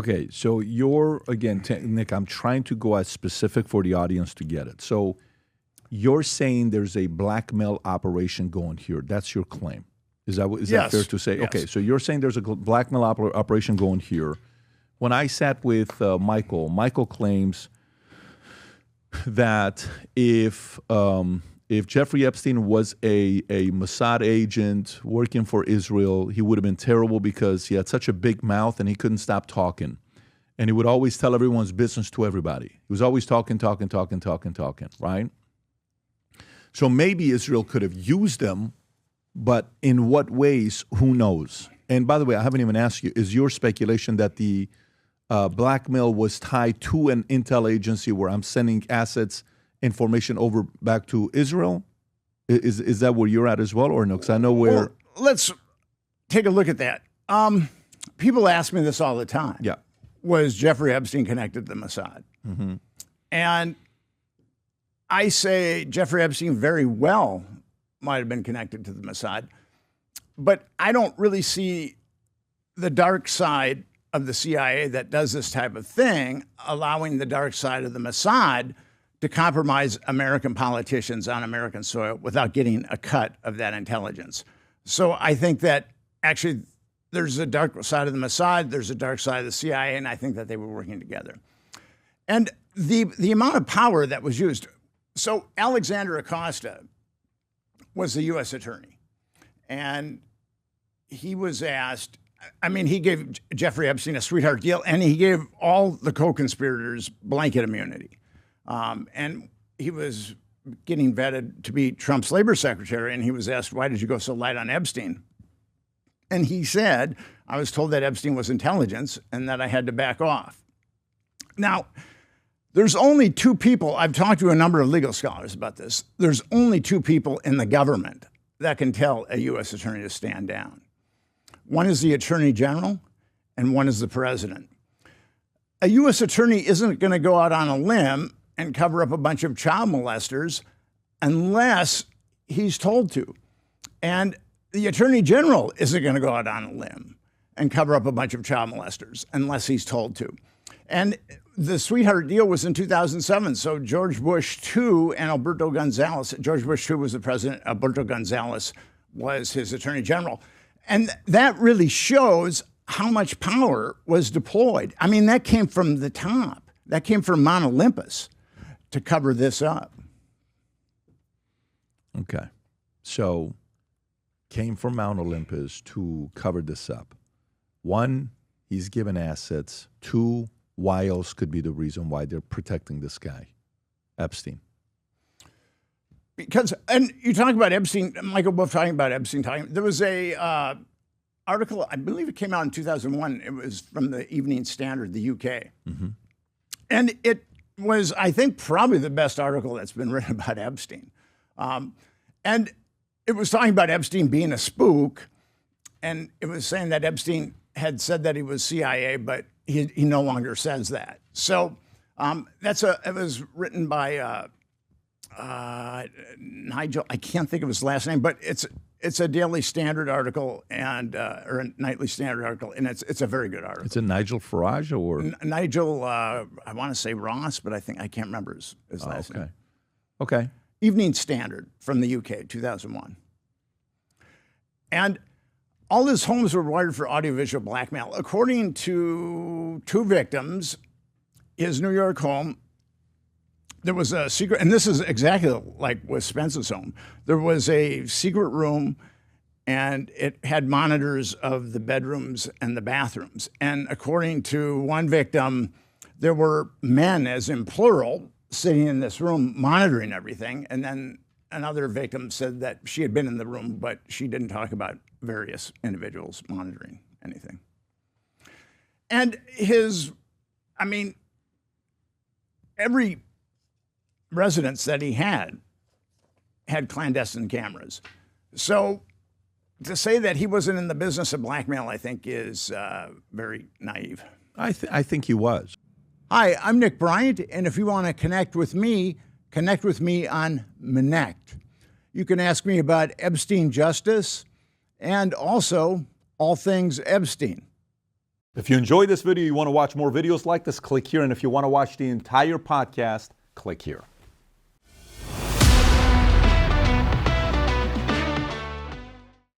Okay, so again, Nick, I'm trying to go as specific for the audience to get it. So you're saying there's a blackmail operation going here. That's your claim. Is that fair to say? Yes. Okay, so you're saying there's a blackmail operation going here. When I sat with Michael claims that if Jeffrey Epstein was a Mossad agent working for Israel, he would have been terrible because he had such a big mouth and he couldn't stop talking. And he would always tell everyone's business to everybody. He was always talking, right? So maybe Israel could have used him, but in what ways, who knows? And by the way, I haven't even asked you, is your speculation that the blackmail was tied to an intel agency where I'm sending assets, information over back to Israel? Is that where you're at as well, or no? Because I know where. Well, let's take a look at that. People ask me this all the time. Yeah. Was Jeffrey Epstein connected to the Mossad? Mm-hmm. And I say Jeffrey Epstein very well might have been connected to the Mossad, but I don't really see the dark side of the CIA that does this type of thing, allowing the dark side of the Mossad to compromise American politicians on American soil without getting a cut of that intelligence. So I think that actually there's a dark side of the Mossad, there's a dark side of the CIA, and I think that they were working together. And the amount of power that was used. So Alexander Acosta was the U.S. attorney, and he was asked, he gave Jeffrey Epstein a sweetheart deal, and he gave all the co-conspirators blanket immunity. And he was getting vetted to be Trump's labor secretary, and he was asked, why did you go so light on Epstein? And he said, I was told that Epstein was intelligence and that I had to back off. Now, there's only two people, I've talked to a number of legal scholars about this, there's only two people in the government that can tell a U.S. attorney to stand down. One is the attorney general, and one is the president. A U.S. attorney isn't going to go out on a limb and cover up a bunch of child molesters unless he's told to. And the attorney general isn't going to go out on a limb and cover up a bunch of child molesters unless he's told to. And the sweetheart deal was in 2007. So George Bush II and Alberto Gonzales, George Bush II was the president, Alberto Gonzales was his attorney general. And that really shows how much power was deployed. I mean, that came from the top. That came from Mount Olympus to cover this up. Okay. So came from Mount Olympus to cover this up. One, he's given assets. Two, why else could be the reason why they're protecting this guy, Epstein? Because, and you talk about Epstein, Michael Wolff talking about Epstein, there was a article, I believe it came out in 2001. It was from the Evening Standard, the UK. Mm-hmm. And it was, I think, probably the best article that's been written about Epstein. And it was talking about Epstein being a spook. And it was saying that Epstein had said that he was CIA, but he no longer says that. So it was written by Nigel, I can't think of his last name, but it's a Daily Standard article and or a Nightly Standard article, and it's a very good article. It's a Nigel Farage or Nigel? I want to say Ross, but I can't remember his last name. Okay. Evening Standard from the UK, 2001, and all his homes were wired for audiovisual blackmail. According to two victims, his New York home, there was a secret, and this is exactly like with Spence's home. There was a secret room, and it had monitors of the bedrooms and the bathrooms. And according to one victim, there were men, as in plural, sitting in this room monitoring everything. And then another victim said that she had been in the room, but she didn't talk about various individuals monitoring anything. And every residence that he had clandestine cameras. So to say that he wasn't in the business of blackmail, I think, is very naive. I think he was. Hi, I'm Nick Bryant, and if you want to connect with me on Connect. You can ask me about Epstein justice and also all things Epstein. If you enjoyed this video, you want to watch more videos like this, click here. And if you want to watch the entire podcast, click here.